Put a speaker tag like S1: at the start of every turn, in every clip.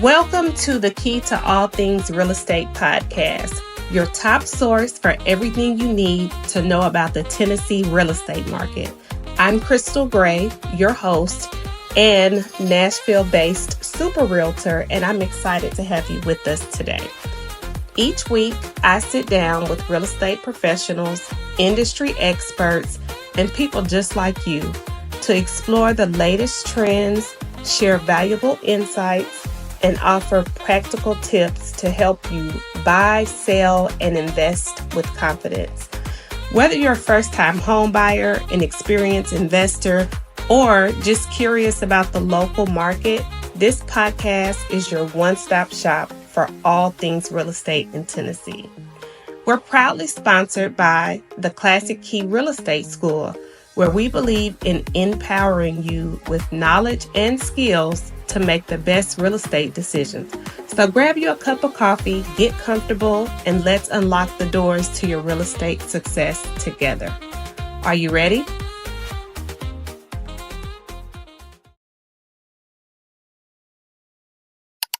S1: Welcome to the Key to All Things Real Estate podcast, your top source for everything you need to know about the Tennessee real estate market. I'm Krystal Gray, your host and Nashville-based super realtor, and I'm excited to have you with us today. Each week, I sit down with real estate professionals, industry experts, and people just like you to explore the latest trends, share valuable insights, and offer practical tips to help you buy, sell, and invest with confidence. Whether you're a first-time home buyer, an experienced investor, or just curious about the local market, this podcast is your one-stop shop for all things real estate in Tennessee. We're proudly sponsored by the Classic Key Real Estate School, where we believe in empowering you with knowledge and skills to make the best real estate decisions. So grab you a cup of coffee, get comfortable, and let's unlock the doors to your real estate success together. Are you ready?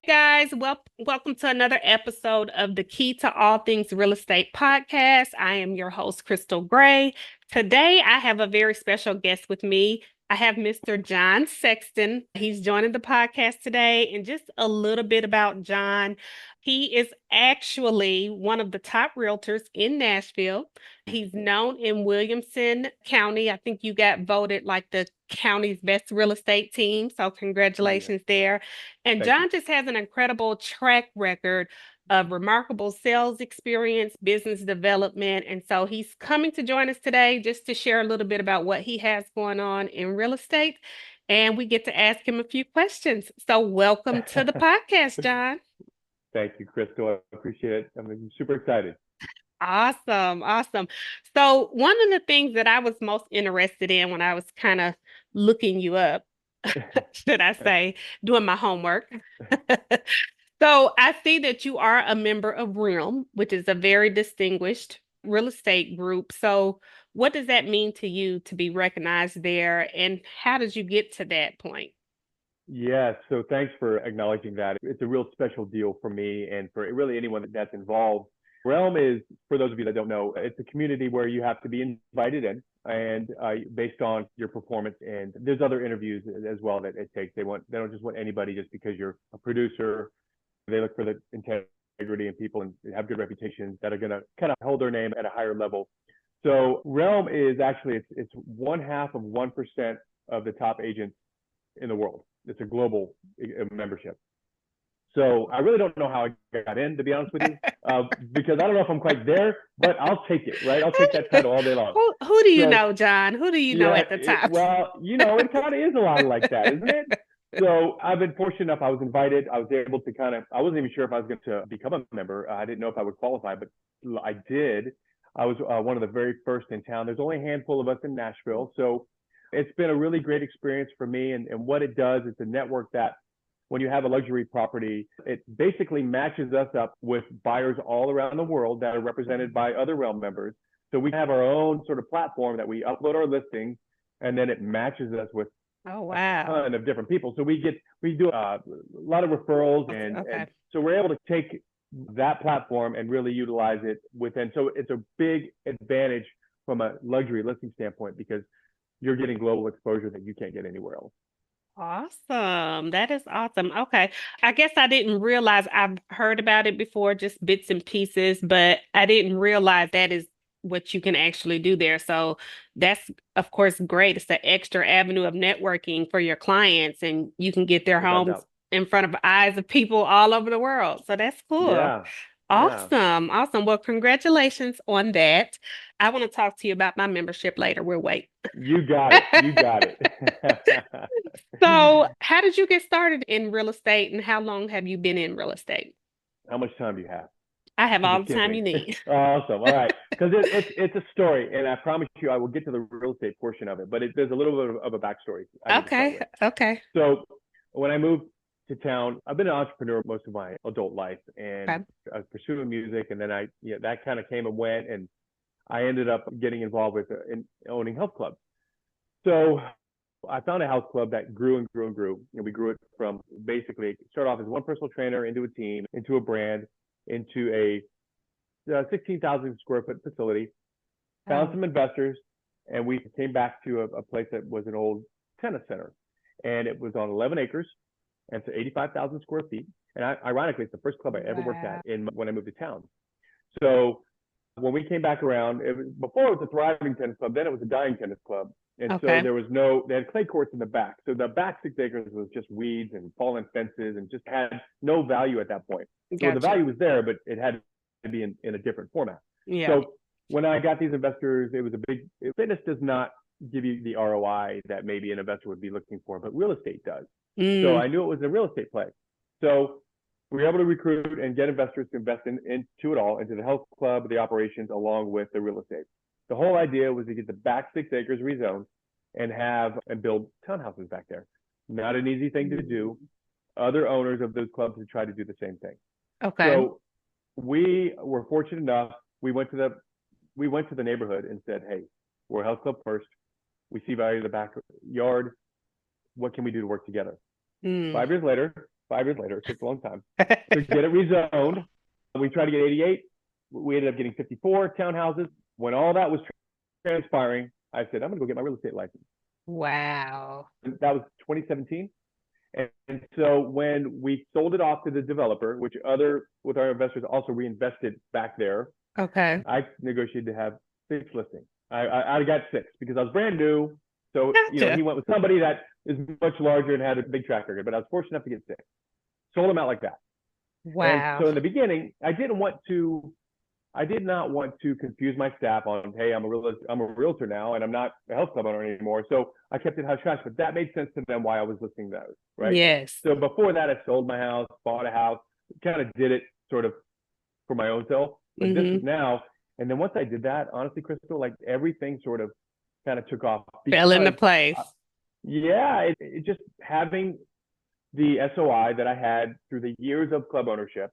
S1: Hey guys, welcome to another episode of the Key to All Things Real Estate podcast. I am your host, Krystal Gray. Today, I have a very special guest with me. I have Mr. Jon Sexton. He's joining the podcast today, and just a little bit about Jon. He is actually one of the top realtors in Nashville. He's known in Williamson County. I think you got voted like the county's best real estate team. So congratulations there. And Jon just has an incredible track record of remarkable sales experience, business development. And so he's coming to join us today just to share a little bit about what he has going on in real estate. And we get to ask him a few questions. So welcome to the podcast, Jon.
S2: Thank you, Krystal. I appreciate it. I'm super excited.
S1: Awesome. Awesome. So one of the things that I was most interested in when I was kind of looking you up, should I say, doing my homework. So I see that you are a member of Realm, which is a very distinguished real estate group. So what does that mean to you to be recognized there, and how did you get to that point?
S2: Yeah, so thanks for acknowledging that. It's a real special deal for me and for really anyone that's involved. Realm is, for those of you that don't know, it's a community where you have to be invited in and based on your performance. And there's other interviews as well that it takes. They don't just want anybody just because you're a producer. They look for the integrity and people and have good reputations that are going to kind of hold their name at a higher level. So Realm is actually, it's 0.5% of the top agents in the world. It's a global membership. So I really don't know how I got in, to be honest with you, because I don't know if I'm quite there, but I'll take it, right? I'll take that title all day long.
S1: Who do you know, Jon? Who do you know at the top?
S2: It kind of is a lot like that, isn't it? So I've been fortunate enough. I was invited. I was able to I wasn't even sure if I was going to become a member. I didn't know if I would qualify, but I did. I was one of the very first in town. There's only a handful of us in Nashville. So it's been a really great experience for me. And what it does is a network that when you have a luxury property, it basically matches us up with buyers all around the world that are represented by other Realm members. So we have our own sort of platform that we upload our listings, and then it matches us with a ton of different people. So we do a lot of referrals, and so we're able to take that platform and really utilize it within. So it's a big advantage from a luxury listing standpoint because you're getting global exposure that you can't get anywhere else.
S1: Awesome. That is awesome. Okay. I guess I didn't realize. I've heard about it before, just bits and pieces, but I didn't realize that is what you can actually do there. So that's, of course, great. It's an extra avenue of networking for your clients, and you can get their homes in front of eyes of people all over the world. So that's cool.
S2: Yeah.
S1: Awesome. Awesome. Well, congratulations on that. I want to talk to you about my membership later. We'll wait.
S2: You got it. You got it.
S1: So how did you get started in real estate, and how long have you been in real estate?
S2: How much time do you have?
S1: I have all the time you need.
S2: Awesome. All right. Because it's a story, and I promise you I will get to the real estate portion of it, but there's a little bit of a backstory.
S1: Okay.
S2: So when I moved to town, I've been an entrepreneur most of my adult life, and I was pursuing music, and then that kind of came and went, and I ended up getting involved with owning health clubs. So I found a house club that grew and grew and grew. And we grew it from basically start off as one personal trainer into a team, into a brand, into a 16,000 square foot facility. Found some investors, and we came back to a place that was an old tennis center, and it was on 11 acres, and so 85,000 square feet. And ironically, it's the first club I ever worked at when I moved to town. So when we came back around, before it was a thriving tennis club, then it was a dying tennis club. And so there was they had clay courts in the back. So the back 6 acres was just weeds and fallen fences and just had no value at that point. So the value was there, but it had to be in a different format.
S1: Yeah.
S2: So when I got these investors, it was fitness does not give you the ROI that maybe an investor would be looking for, but real estate does. So I knew it was a real estate play. So we were able to recruit and get investors to invest into it all, into the health club, the operations, along with the real estate. The whole idea was to get the back 6 acres rezoned and build townhouses back there. Not an easy thing to do. Other owners of those clubs have tried to do the same thing. So we were fortunate enough. We went to the neighborhood and said, "Hey, we're a health club first. We see value in the backyard. What can we do to work together?" 5 years later, it took a long time to get it rezoned. We tried to get 88. We ended up getting 54 townhouses. When all that was transpiring, I said, "I'm going to go get my real estate license."
S1: Wow.
S2: And that was 2017. And so when we sold it off to the developer, with our investors also reinvested back there, I negotiated to have 6 listings. I got 6 because I was brand new. So, he went with somebody that is much larger and had a big track record, but I was fortunate enough to get 6. Sold them out like that.
S1: Wow.
S2: And so in the beginning, I did not want to confuse my staff on, "Hey, I'm a realtor now, and I'm not a health club owner anymore." So I kept it hush hush, but that made sense to them why I was listing those, right?
S1: Yes.
S2: So before that, I sold my house, bought a house, kind of did it sort of for my own self. But this is now, and then once I did that, honestly, Krystal, like everything sort of kind of took off.
S1: Fell into place.
S2: It just having the SOI that I had through the years of club ownership.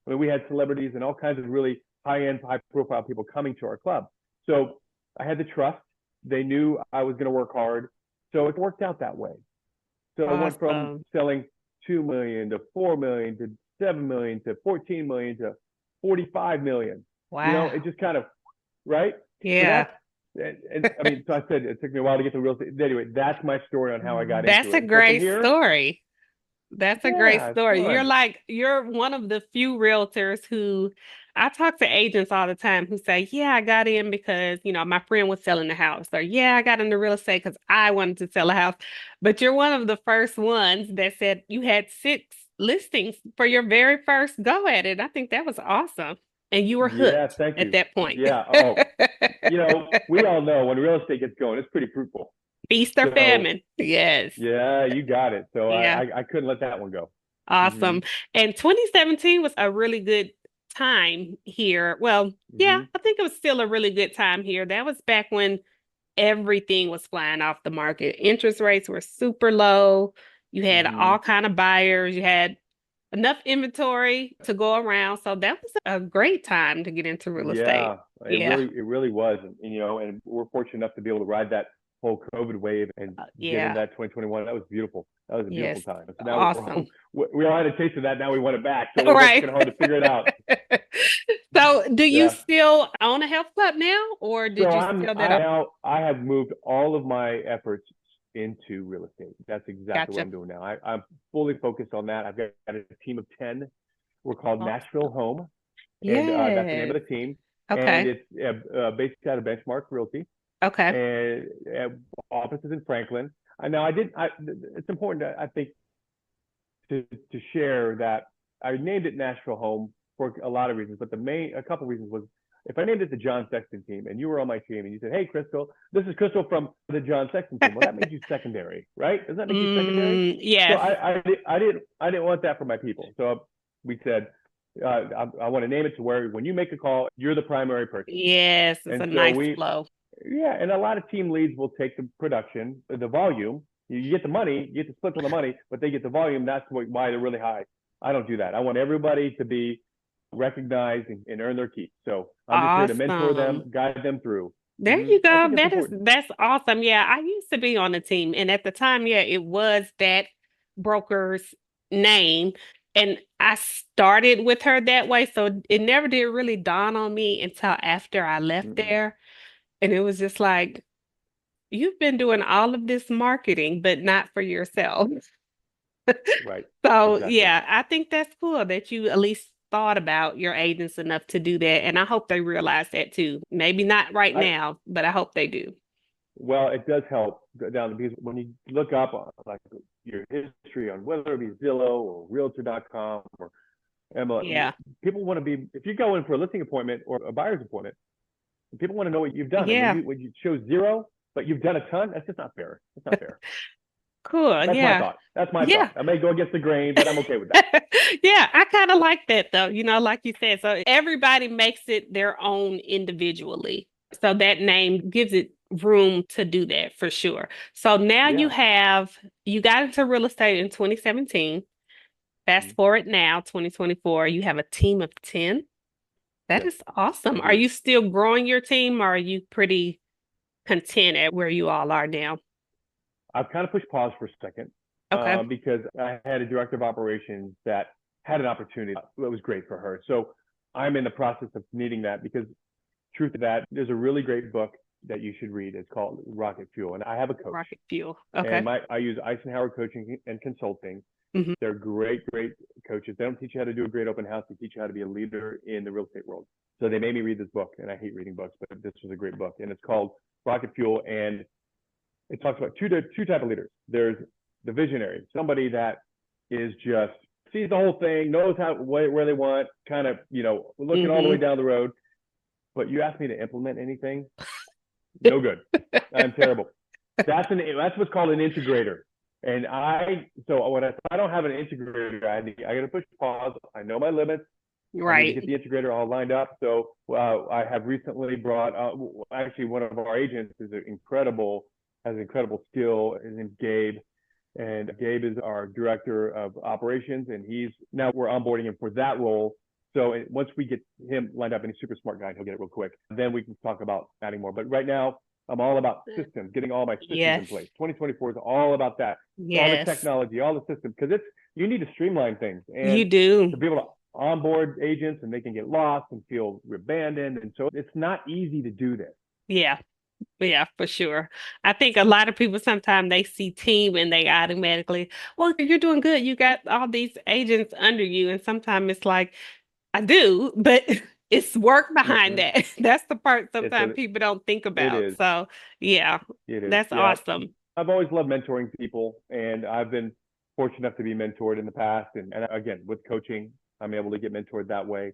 S2: I mean, we had celebrities and all kinds of really high-end, high-profile people coming to our club. So I had the trust. They knew I was going to work hard. So it worked out that way. So I went from selling $2 million to $4 million to $7 million to $14 million to $45 million.
S1: Wow.
S2: It just kind of, right?
S1: Yeah.
S2: So I said it took me a while to get to real estate. Anyway, that's my story on how I got into it.
S1: That's a great story. That's a great story. You're one of the few realtors who I talk to agents all the time who say, "Yeah, I got in because, my friend was selling the house," or "Yeah, I got into real estate because I wanted to sell a house." But you're one of the first ones that said you had 6 listings for your very first go at it. I think that was awesome. And you were hooked at that point.
S2: Yeah. We all know when real estate gets going, it's pretty fruitful.
S1: Feast or famine. Yes.
S2: Yeah, you got it. So I couldn't let that one go.
S1: Awesome. And 2017 was a really good time here. Well, I think it was still a really good time here. That was back when everything was flying off the market. Interest rates were super low. You had all kind of buyers. You had enough inventory to go around. So that was a great time to get into real estate.
S2: It really was. And we're fortunate enough to be able to ride that whole COVID wave and get in that 2021. That was beautiful. That was a beautiful time. So now we all had a taste of that. Now we want it back. So we're working hard to figure it out.
S1: So do you still own a health club now, or did you scale that up?
S2: I have moved all of my efforts into real estate. That's exactly what I'm doing now. I'm fully focused on that. I've got a team of 10. We're called Nashville Home. And that's the name of the team. And it's based out of Benchmark Realty. And offices in Franklin. It's important, I think, to share that I named it Nashville Home for a lot of reasons, but a couple of reasons was, if I named it the Jon Sexton team and you were on my team and you said, "Hey, Krystal, this is Krystal from the Jon Sexton team," well, that made you secondary, right? Doesn't that make you secondary?
S1: Yes.
S2: So I didn't want that for my people. So we said, I want to name it to where when you make a call, you're the primary person.
S1: Yes, it's a nice flow.
S2: Yeah, and a lot of team leads will take the production, the volume. You get the money, you get to split on the money, but they get the volume. That's why they're really high. I don't do that. I want everybody to be recognized and earn their keep. So I'm just here to mentor them, guide them through.
S1: There you
S2: I
S1: go.
S2: think it's important.
S1: That's awesome. Yeah, I used to be on the team, and at the time, yeah, it was that broker's name, and I started with her that way, so it never did really dawn on me until after I left
S2: Mm-mm.
S1: there, and it was just like, you've been doing all of this marketing, but not for yourself.
S2: Right.
S1: So
S2: Exactly.
S1: yeah, I think that's cool that you at least thought about your agents enough to do that. And I hope they realize that too. Maybe not right
S2: I
S1: now, but I hope they do.
S2: Well, it does help go down because when you look up like your history on whether it be Zillow or Realtor.com or Emma,
S1: Yeah.
S2: people want to be if you go in for a listing appointment or a buyer's appointment, people want to know what you've done. And
S1: Yeah.
S2: when you show zero, but you've done a ton, that's just not fair. That's not fair.
S1: Cool.
S2: That's my
S1: Yeah.
S2: thought. That's my
S1: Yeah.
S2: thought. I may go against the grain, but I'm okay with that.
S1: Yeah, I kind of like that though, like you said. So everybody makes it their own individually. So that name gives it room to do that for sure. So now
S2: Yeah.
S1: you got into real estate in 2017. Fast forward now, 2024, you have a team of 10. That
S2: Yes,
S1: is awesome.
S2: I
S1: Are
S2: do.
S1: you still growing your team or are you pretty content at where you all are now?
S2: I've kind of pushed pause for a second
S1: Okay.
S2: because I had a director of operations that had an opportunity that was great for her. So I'm in the process of needing that because truth of that, there's a really great book that you should read. It's called Rocket Fuel. And I have a coach
S1: Rocket Fuel.
S2: and
S1: Okay.
S2: I use Eisenhower coaching and consulting.
S1: Hmm.
S2: They're great, great coaches. They don't teach you how to do a great open house. They teach you how to be a leader in the real estate world. So they made me read this book and I hate reading books, but this was a great book and it's called Rocket Fuel. And it talks about two type of leaders. There's the visionary, somebody that is just sees the whole thing, knows how where they want, kind of looking all the way
S1: Hmm.
S2: down the road. But you ask me to implement anything, no good. I'm terrible. That's what's called an integrator. And if I don't have an integrator, I got to push pause. I know my limits. I need to get
S1: Right.
S2: the integrator all lined up. So I have recently brought actually one of our agents has an incredible skill. His name's Gabe, and Gabe is our director of operations, and we're onboarding him for that role. So once we get him lined up, and he's a super smart guy, he'll get it real quick. Then we can talk about adding more. But right now, I'm all about systems, getting all my systems in
S1: Yes.
S2: place. 2024 is all about that. All the
S1: Yes.
S2: technology, all the systems, because you need to streamline things
S1: You
S2: and to
S1: do.
S2: be able to onboard agents and they can get lost and feel abandoned. And so it's not easy to do this.
S1: Yeah. Yeah, for sure. I think a lot of people sometimes they see team and they automatically, well, you're doing good. You got all these agents under you. And sometimes it's like, I do, but it's work behind
S2: Mm-hmm.
S1: that. That's the part
S2: It's
S1: sometimes people don't think
S2: it
S1: about.
S2: is.
S1: So, yeah,
S2: It is.
S1: that's
S2: Yeah.
S1: awesome.
S2: I've always loved mentoring people and I've been fortunate enough to be mentored in the past. And again, with coaching, I'm able to get mentored that way.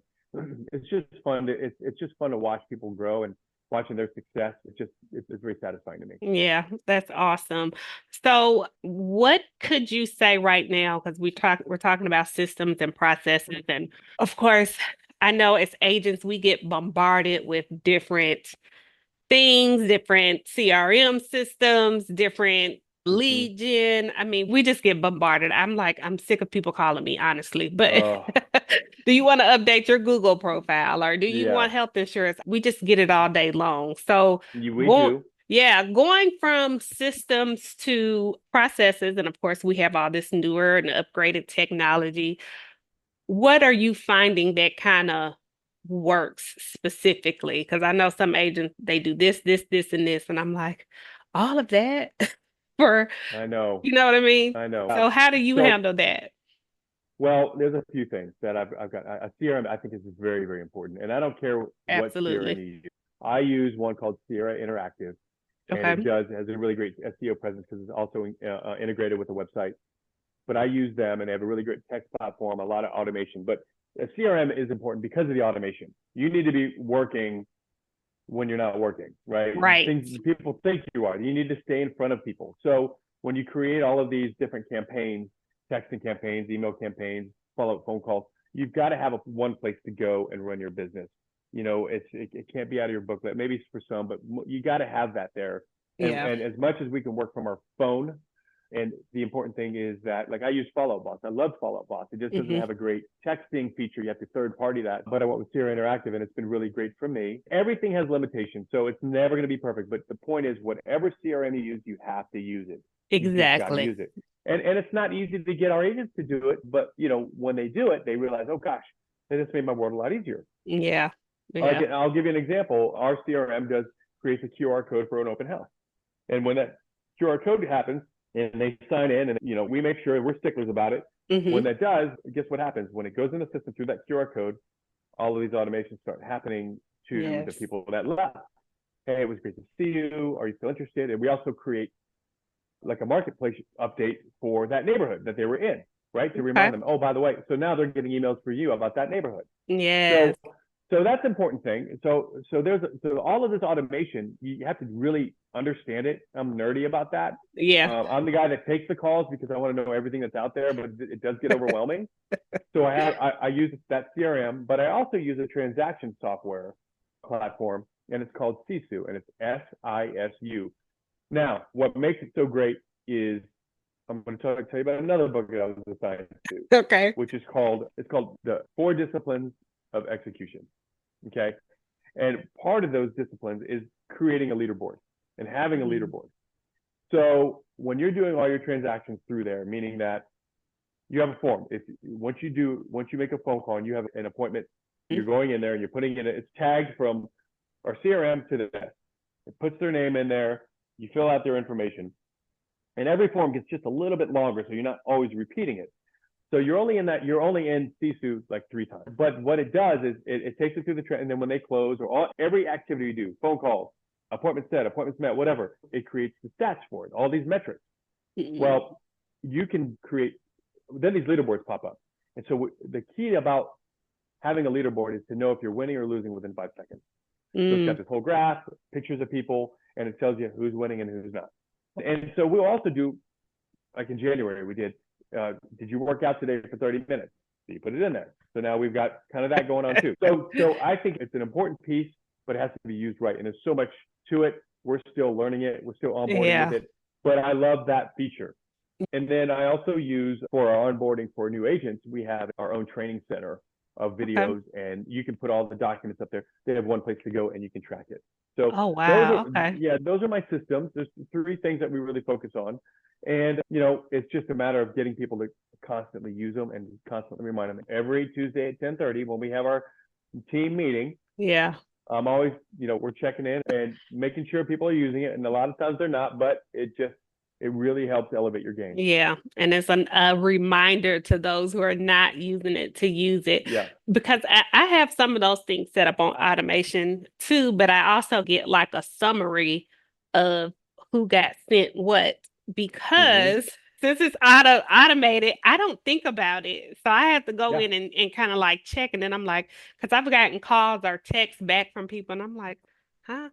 S2: It's just fun it's just fun to watch people grow and watching their success. It's very satisfying to me.
S1: Yeah, that's awesome. So, what could you say right now? Because we're talking about systems and processes, and of course, I know as agents we get bombarded with different things, different CRM systems, different
S2: Mm-hmm.
S1: lead gen. I mean, we just get bombarded. I'm sick of people calling me, honestly. But
S2: Uh,
S1: do you want to update your Google profile or do you
S2: yeah,
S1: want health insurance? We just get it all day long. So
S2: we
S1: going,
S2: do.
S1: yeah, going from systems to processes, and of course, we have all this newer and upgraded technology. What are you finding that kind of works specifically? Because I know some agents, they do this, and this. And I'm like, all of that for,
S2: I know.
S1: you know what I mean?
S2: I know.
S1: So how do you
S2: So,
S1: handle that?
S2: well, there's a few things that I've got. A CRM I think is very, very important. And I don't care what CRM
S1: Absolutely.
S2: you use. I use one called Sierra Interactive, and
S1: Okay.
S2: has a really great SEO presence because it's also integrated with the website. But I use them and they have a really great text platform, a lot of automation. But a CRM is important because of the automation. You need to be working when you're not working, right?
S1: Right.
S2: Things people think you are. You need to stay in front of people. So when you create all of these different campaigns, texting campaigns, email campaigns, follow-up phone calls, you've got to have one place to go and run your business. It can't be out of your booklet. Maybe it's for some, but you got to have that there. And
S1: Yeah.
S2: as much as we can work from our phone And the important thing is that, like, I use Follow Up Boss. I love Follow Up Boss. It just doesn't have a great texting feature. You have to third party that. But I went with Sierra Interactive, and it's been really great for me. Everything has limitations, so it's never going to be perfect. But the point is, whatever CRM you use, you have to use it. You just got to use it. And it's not easy to get our agents to do it, but when they do it, they realize, oh gosh, that just made my world a lot easier.
S1: Yeah.
S2: I'll give you an example. Our CRM creates a QR code for an open house. And when that QR code happens and they sign in, and we make sure we're sticklers about it. When that does, guess what happens? When it goes in the system through that QR code, all of these automations start happening to the people that left. Hey, it was great to see you. Are you still interested? And we also create like a marketplace update for that neighborhood that they were in, right? To remind them, oh, by the way, so now they're getting emails for you about that neighborhood.
S1: Yes.
S2: So that's an important thing. So all of this automation, you have to really understand it. I'm nerdy about that.
S1: Yeah.
S2: I'm the guy that takes the calls because I want to know everything that's out there, but it does get overwhelming. So I use that CRM, but I also use a transaction software platform, and it's called Sisu, and it's SISU. Now, what makes it so great is I'm going to tell you about another book that I was assigned to.
S1: Okay.
S2: Which is called The 4 Disciplines of Execution. Okay. And part of those disciplines is creating a leaderboard and having a leaderboard. So when you're doing all your transactions through there, meaning that you have a form. Once you make a phone call and you have an appointment, you're going in there and you're putting in it's tagged from our CRM to the desk. It puts their name in there. You fill out their information, and every form gets just a little bit longer, so you're not always repeating it. So you're only in Sisu like 3 times. But what it does is it takes it through the trend, and then when they close every activity you do, phone calls, appointments set, appointments met, whatever, it creates the stats for it, all these metrics. Well, you can create, then these leaderboards pop up. And so the key about having a leaderboard is to know if you're winning or losing within 5 seconds. So it's got this whole graph, pictures of people, and it tells you who's winning and who's not. And so we'll also do, like in January, we did you work out today for 30 minutes? So you put it in there. So now we've got kind of that going on too. So I think it's an important piece, but it has to be used right. And there's so much to it. We're still learning it. We're still onboarding with it. But I love that feature. And then I also use, for our onboarding for new agents, we have our own training center of videos, and you can put all the documents up there. They have one place to go and you can track it. So those are my systems. There's 3 things that we really focus on. And, it's just a matter of getting people to constantly use them and constantly remind them. Every Tuesday at 10:30 when we have our team meeting. Yeah. I'm always, we're checking in and making sure people are using it. And a lot of times they're not, but it really helps elevate your game.
S1: Yeah. And it's a reminder to those who are not using it to use it. Yeah. Because I have some of those things set up on automation too, but I also get like a summary of who got sent what, because since it's automated, I don't think about it. So I have to go in and kind of like check. And then I'm like, because I've gotten calls or texts back from people and I'm like, huh?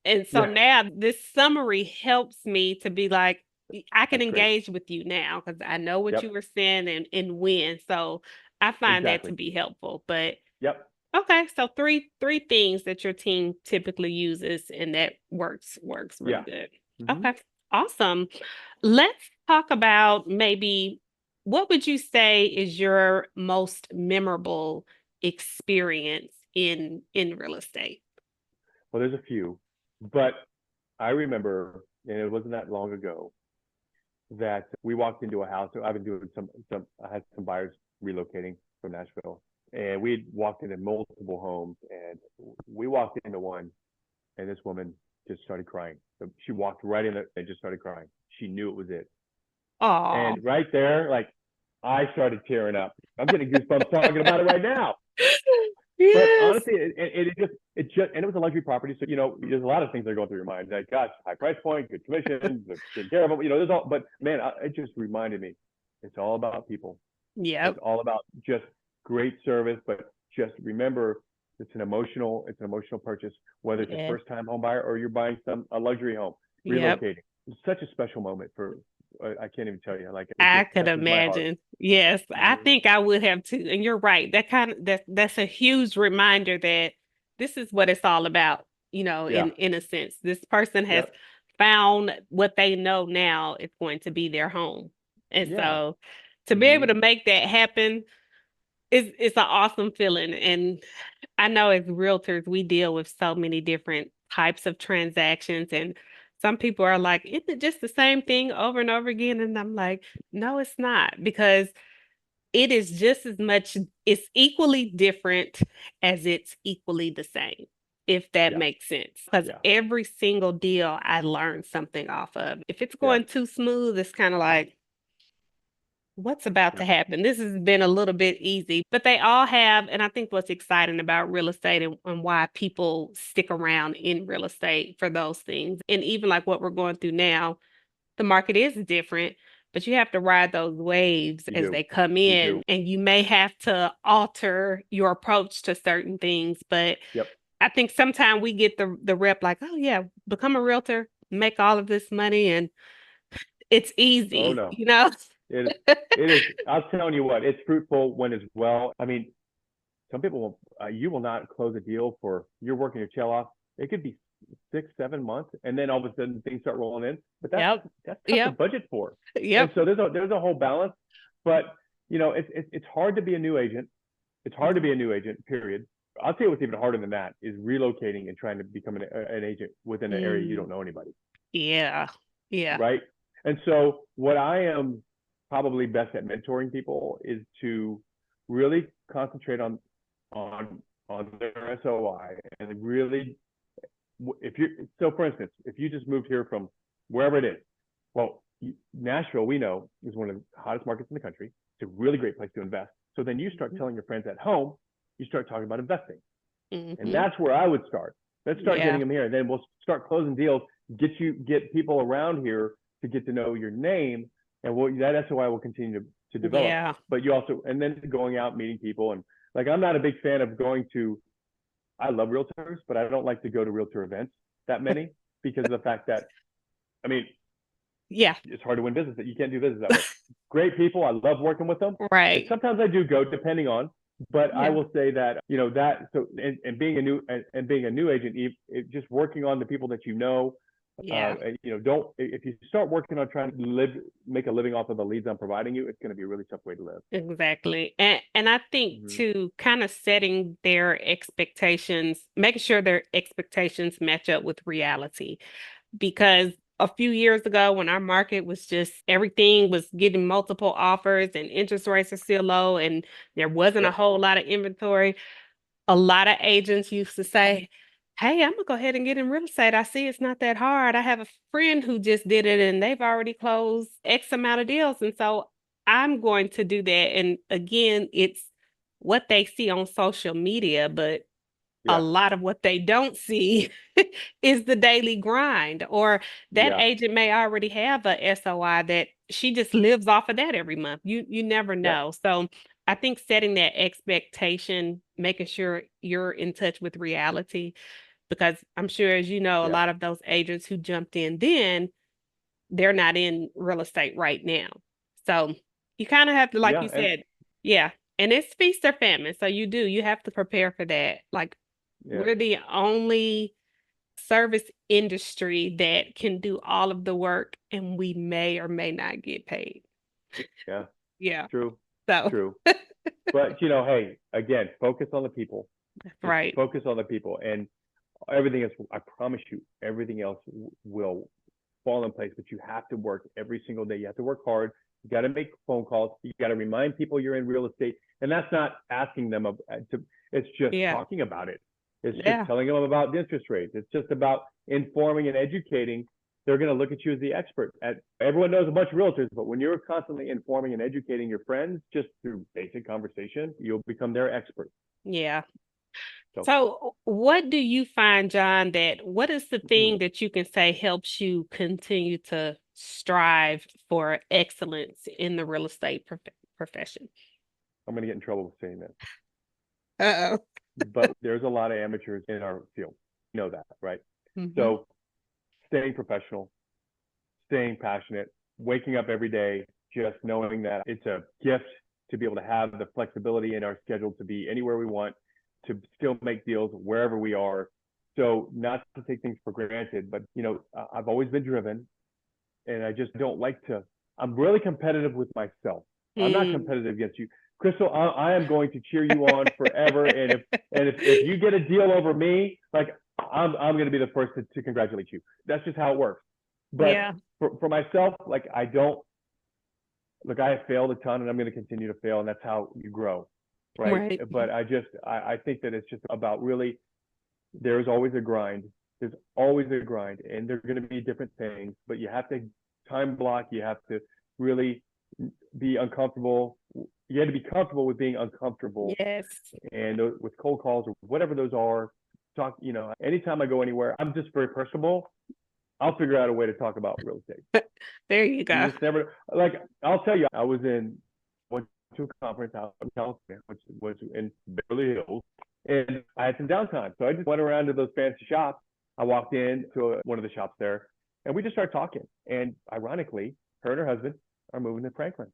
S1: And so now this summary helps me to be like, I can engage with you now because I know what you were saying and when. So I find that to be helpful. But okay, so three things that your team typically uses, and that works really good. Okay, awesome. Let's talk about maybe what would you say is your most memorable experience in real estate?
S2: Well, there's a few, but I remember, and it wasn't that long ago, that we walked into a house. I've been doing I had some buyers relocating from Nashville, and we walked into multiple homes, and we walked into one, and this woman just started crying. So she walked right in there and just started crying. She knew it was it. Aww. And right there, like, I started tearing up. I'm getting goosebumps talking about it right now. Yes. But honestly, it just, and it was a luxury property. So, there's a lot of things that are going through your mind. Like, gosh, high price point, good commission, taking care of them. There's all, but man, it just reminded me, it's all about people. Yeah. It's all about just great service, but just remember, it's an emotional purchase, whether it's a first time home buyer or you're buying a luxury home, relocating. It's such a special moment I can't even tell you. Like,
S1: I could imagine. Yes, I think I would have too. And you're right. That's a huge reminder that this is what it's all about. In a sense, this person has found what they know now is going to be their home. And
S2: Yeah.
S1: so to be able to make that happen it's an awesome feeling. And I know as realtors, we deal with so many different types of transactions. And some people are like, isn't it just the same thing over and over again? And I'm like, no, it's not, because it is just as much, it's equally different as it's equally the same, if that
S2: Yeah.
S1: makes sense. Because
S2: Yeah.
S1: every single deal I learned something off of. If it's
S2: Yeah.
S1: going too smooth, it's kind of like, what's about
S2: Yeah.
S1: to happen? This has been a little bit easy, but they all have, and I think what's exciting about real estate and why people stick around in real estate for those things. And even like what we're going through now, the market is different, but you have to ride those waves
S2: You
S1: as
S2: do.
S1: they come
S2: You
S1: in,
S2: do.
S1: and you may have to alter your approach to certain things. But
S2: Yep.
S1: I think sometimes we get the rep like, oh yeah, become a realtor, make all of this money, and it's
S2: Oh
S1: easy,
S2: no.
S1: you know?
S2: It is. I'm telling you what, it's fruitful when as well. I mean, some people will, you will not close a deal for, you're working your tail off. It could be 6, 7 months, and then all of a sudden things start rolling in. But
S1: Yep.
S2: that's tough to
S1: Yep.
S2: budget for. And
S1: Yep.
S2: so there's a whole balance. But it's hard to be a new agent. It's hard to be a new agent. Period. I'll tell you what's even harder than that is relocating and trying to become an agent within an area you
S1: Mm,
S2: don't know anybody.
S1: yeah. Yeah.
S2: Right. And so what I am probably best at mentoring people is to really concentrate on their SOI and really, if you, so for instance, if you just moved here from wherever it is, well, Nashville, we know, is one of the hottest markets in the country. It's a really great place to invest. So then you start telling your friends at home, you start talking about investing. And
S1: Hmm.
S2: that's where I would start. Let's start
S1: Yeah.
S2: getting them here, and then we'll start closing deals. Get people around here to get to know your name, and that's why we'll continue to develop.
S1: Yeah.
S2: But you also, and then going out meeting people, and like I'm not a big fan of going to. I love realtors, but I don't like to go to realtor events that many because of the fact that, I mean,
S1: Yeah.
S2: it's hard to win business. That you can't do business that way. Great people, I love working with them, and
S1: Right.
S2: sometimes I do go depending on. But I
S1: Yeah.
S2: will say that that so and being a new agent, just working on the people that you know,
S1: Yeah.
S2: don't if you start working on trying to make a living off of the leads I'm providing you, it's going to be a really tough way to live.
S1: Exactly. And I think
S2: Mm-hmm.
S1: too, kind of setting their expectations, making sure their expectations match up with reality. Because a few years ago, when our market was just everything was getting multiple offers and interest rates are still low and there wasn't a
S2: Yep.
S1: whole lot of inventory, a lot of agents used to say, hey, I'm gonna go ahead and get in real estate. I see it's not that hard. I have a friend who just did it and they've already closed X amount of deals. And so I'm going to do that. And again, it's what they see on social media, but a
S2: Yeah.
S1: lot of what they don't see is the daily grind, or that
S2: Yeah.
S1: agent may already have a SOI that she just lives off of that every month. You never
S2: Yep.
S1: know. So I think setting that expectation, making sure you're in touch with reality, because I'm sure, as you know, a
S2: Yeah.
S1: lot of those agents who jumped in then, they're not in real estate right now. So you kind of have to, like
S2: Yeah.
S1: you
S2: And
S1: said, yeah. And it's feast or famine. So you have to prepare for that. Like,
S2: yeah.
S1: we're the only service industry that can do all of the work and we may or may not get paid.
S2: Yeah.
S1: Yeah.
S2: True.
S1: So
S2: True. But hey, again, focus on the people.
S1: that's
S2: Just
S1: right.
S2: focus on the people, and everything else. I promise you, everything else will fall in place. But you have to work every single day. You have to work hard. You got to make phone calls. You got to remind people you're in real estate, and that's not asking them to. It's just
S1: Yeah.
S2: talking about it. It's just
S1: Yeah.
S2: telling them about the interest rates. It's just about informing and educating. They're going to look at you as the expert. Everyone knows a bunch of realtors, but when you're constantly informing and educating your friends just through basic conversation, you'll become their expert.
S1: Yeah.
S2: So,
S1: So what do you find, John, what is the thing that you can say helps you continue to strive for excellence in the real estate profession?
S2: I'm going to get in trouble with saying this,
S1: Uh-oh.
S2: but there's a lot of amateurs in our field. You know that, right?
S1: Hmm.
S2: So, staying professional, staying passionate, waking up every day, just knowing that it's a gift to be able to have the flexibility in our schedule to be anywhere we want, to still make deals wherever we are, So not to take things for granted, but I've always been driven, and I just don't like to. I'm really competitive with myself. I'm not competitive against you, Krystal. I am going to cheer you on forever. And if you get a deal over me, like I'm going to be the first to congratulate you. That's just how it works. But
S1: Yeah.
S2: for myself, like I don't look. I have failed a ton, and I'm going to continue to fail, and that's how you grow, right?
S1: Right.
S2: But I think that it's just about really. There's always a grind. There's always a grind, and there's going to be different things, but you have to time block. You have to really be uncomfortable. You have to be comfortable with being uncomfortable.
S1: Yes.
S2: And with cold calls or whatever those are, talk. Anytime I go anywhere, I'm just very personable. I'll figure out a way to talk about real estate.
S1: There you go.
S2: You just never like. I'll tell you, I went to a conference out in California, which was in Beverly Hills, and I had some downtime, so I just went around to those fancy shops. I walked into one of the shops there, and we just started talking. And ironically, her and her husband are moving to Franklin.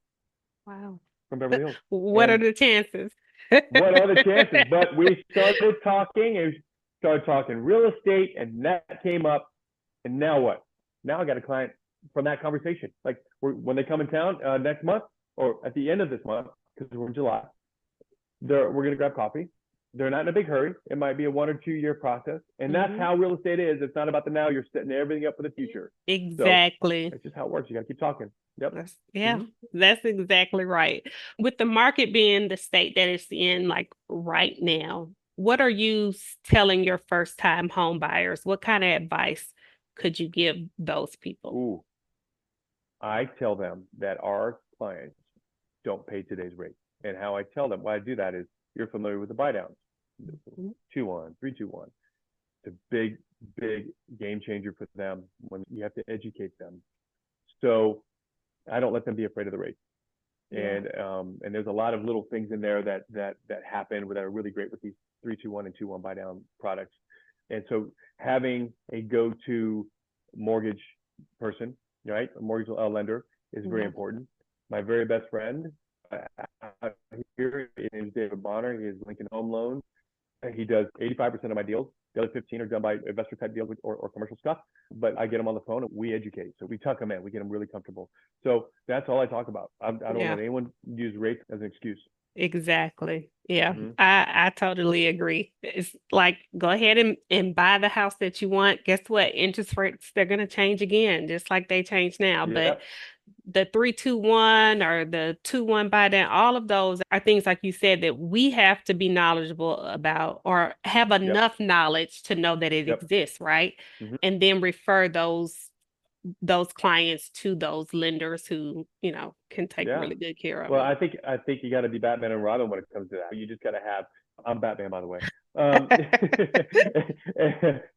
S1: Wow.
S2: From Beverly Hills.
S1: What are the chances?
S2: What are the chances? But we started talking real estate, and that came up. And now what? Now I got a client from that conversation. Like when they come in town next month or at the end of this month, because we're in July, we're going to grab coffee. They're not in a big hurry. It might be a 1 or 2 year process. And that's how real estate is. It's not about the now. You're setting everything up for the future.
S1: Exactly.
S2: So that's just how it works. You got to keep talking. Yep.
S1: That's exactly right. With the market being the state that it's in, like right now, what are you telling your first time home buyers? What kind of advice could you give those people?
S2: Ooh. I tell them that our clients don't pay today's rate. And how I tell them, why I do that is you're familiar with the buy downs. 2-1, 3-2-1. It's a big, big game changer for them when you have to educate them. So I don't let them be afraid of the rate. And there's a lot of little things in there that happen that are really great with these 3-2-1 and 2-1 buy down products. And so having a go-to mortgage person, right, a mortgage lender is very important. My very best friend here is David Bonner. He is Lincoln Home Loans. He does 85% of my deals. The other 15 are done by investor type deals or commercial stuff. But I get them on the phone and we educate. So we tuck them in. We get them really comfortable. So that's all I talk about. I don't let anyone use rates as an excuse.
S1: Exactly. Yeah, I totally agree. It's like, go ahead and buy the house that you want. Guess what? Interest rates, they're going to change again, just like they change now. But the 3-2-1 or the 2-1 buy down, all of those are things, like you said, that we have to be knowledgeable about or have enough knowledge to know that it exists, right? And then refer those clients to those lenders who, can take really good care of them.
S2: Well, I think you got to be Batman and Robin when it comes to that. You just got to have. I'm Batman, by the way.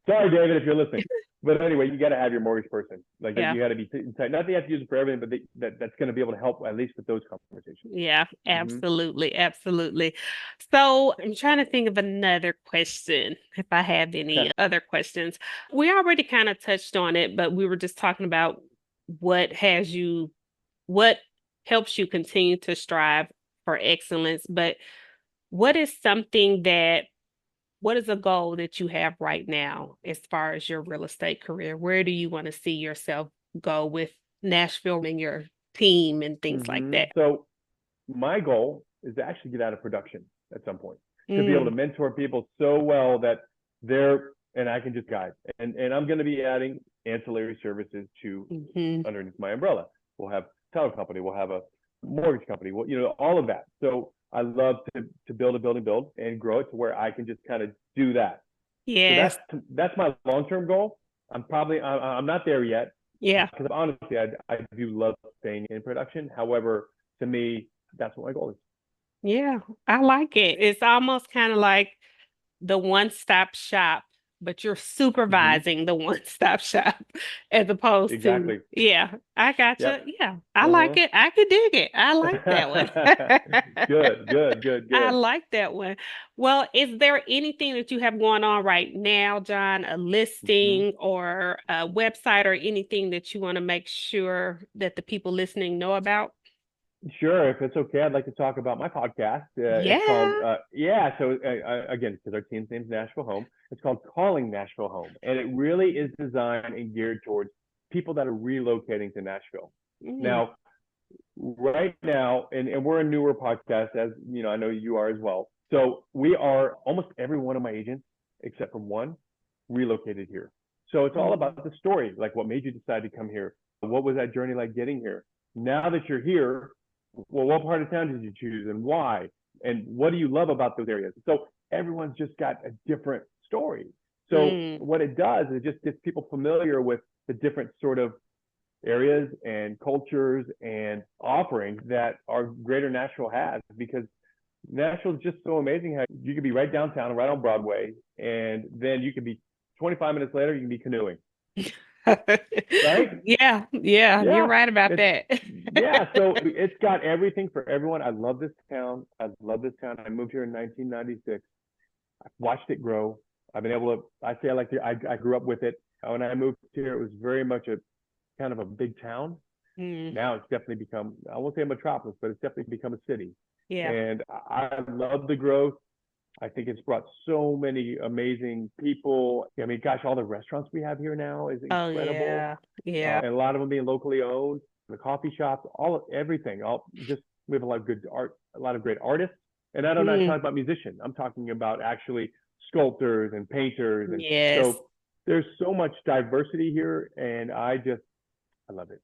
S2: Sorry, David, if you're listening. But anyway, you got to have your mortgage person. Like you got to be tight. Not that you have to use it for everything, but that's going to be able to help at least with those conversations.
S1: Yeah, absolutely, absolutely. So I'm trying to think of another question, if I have any other questions. We already kind of touched on it, but we were just talking about what helps you continue to strive for excellence. But what is a goal that you have right now as far as your real estate career? Where do you want to see yourself go with Nashville and your team and things like that?
S2: So my goal is to actually get out of production at some point, to be able to mentor people so well that and I can just guide. And I'm going to be adding ancillary services to underneath my umbrella. We'll have a title company, we'll have a mortgage company, all of that. So I love to build and grow it to where I can just kind of do that.
S1: Yeah.
S2: So that's my long-term goal. I'm not there yet.
S1: Yeah.
S2: Because honestly, I do love staying in production. However, to me, that's what my goal is.
S1: Yeah, I like it. It's almost kind of like the one-stop shop, but you're supervising the one-stop shop as opposed to, I gotcha. Yeah, I like it. I could dig it. I like that one.
S2: Good.
S1: I like that one. Well, is there anything that you have going on right now, Jon, a listing or a website or anything that you want to make sure that the people listening know about?
S2: Sure, if it's okay, I'd like to talk about my podcast. It's called, so again, because our team's name is Nashville Home. It's called Calling Nashville Home. And it really is designed and geared towards people that are relocating to Nashville. Now, right now, and we're a newer podcast, as you know, I know you are as well. So we are almost every one of my agents, except for one, relocated here. So it's all about the story, like what made you decide to come here? What was that journey like getting here? Now that you're here, well, what part of town did you choose and why? And what do you love about those areas? So everyone's just got a different story. So what it does is it just gets people familiar with the different sort of areas and cultures and offerings that our greater Nashville has, because Nashville is just so amazing how you could be right downtown, right on Broadway, and then you could be 25 minutes later, you can be canoeing. Right?
S1: Yeah, you're right about that.
S2: Yeah, so it's got everything for everyone. I love this town. I moved here in 1996. I watched it grow. I've been able to, I grew up with it. When I moved here, it was very much a kind of a big town. Now it's definitely become, I won't say a metropolis, but it's definitely become a city.
S1: Yeah.
S2: And I love the growth. I think it's brought so many amazing people. I mean, gosh, all the restaurants we have here now is incredible.
S1: Oh, yeah.
S2: And a lot of them being locally owned. The coffee shops, everything. We have a lot of good art, a lot of great artists. And I'm not talking about musicians. I'm talking about actually sculptors and painters. And so there's so much diversity here, and I love it.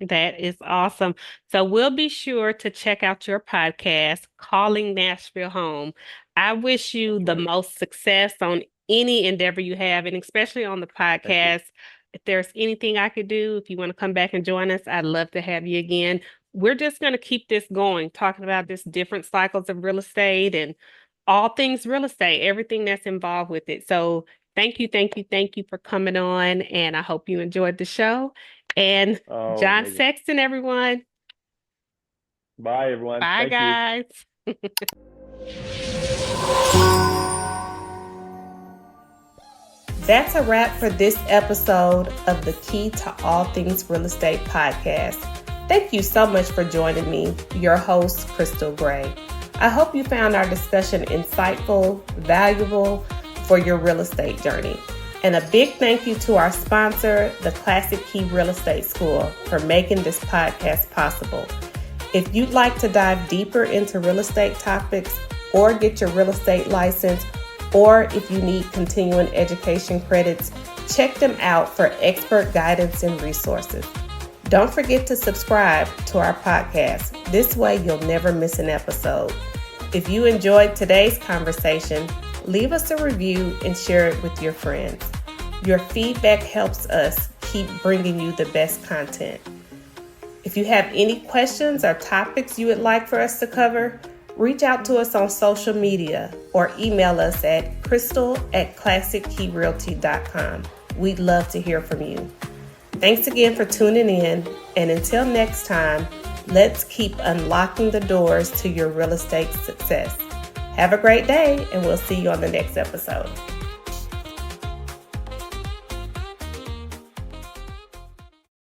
S1: That is awesome. So we'll be sure to check out your podcast, Calling Nashville Home. I wish you the most success on any endeavor you have, and especially on the podcast. If there's anything I could do, if you want to come back and join us, I'd love to have you again. We're just going to keep this going, talking about just different cycles of real estate and all things real estate, everything that's involved with it. So thank you for coming on, and I hope you enjoyed the show. And Jon Sexton, everyone.
S2: Bye, everyone.
S1: Bye, guys. That's a wrap for this episode of the Key to All Things Real Estate podcast. Thank you so much for joining me, your host, Krystal Gray. I hope you found our discussion insightful, valuable for your real estate journey. And a big thank you to our sponsor, the Classic Key Real Estate School, for making this podcast possible. If you'd like to dive deeper into real estate topics or get your real estate license, or if you need continuing education credits, check them out for expert guidance and resources. Don't forget to subscribe to our podcast. This way you'll never miss an episode. If you enjoyed today's conversation, leave us a review and share it with your friends. Your feedback helps us keep bringing you the best content. If you have any questions or topics you would like for us to cover, reach out to us on social media or email us at krystal@classickeyrealty.com. We'd love to hear from you. Thanks again for tuning in, and until next time, let's keep unlocking the doors to your real estate success. Have a great day, and we'll see you on the next episode.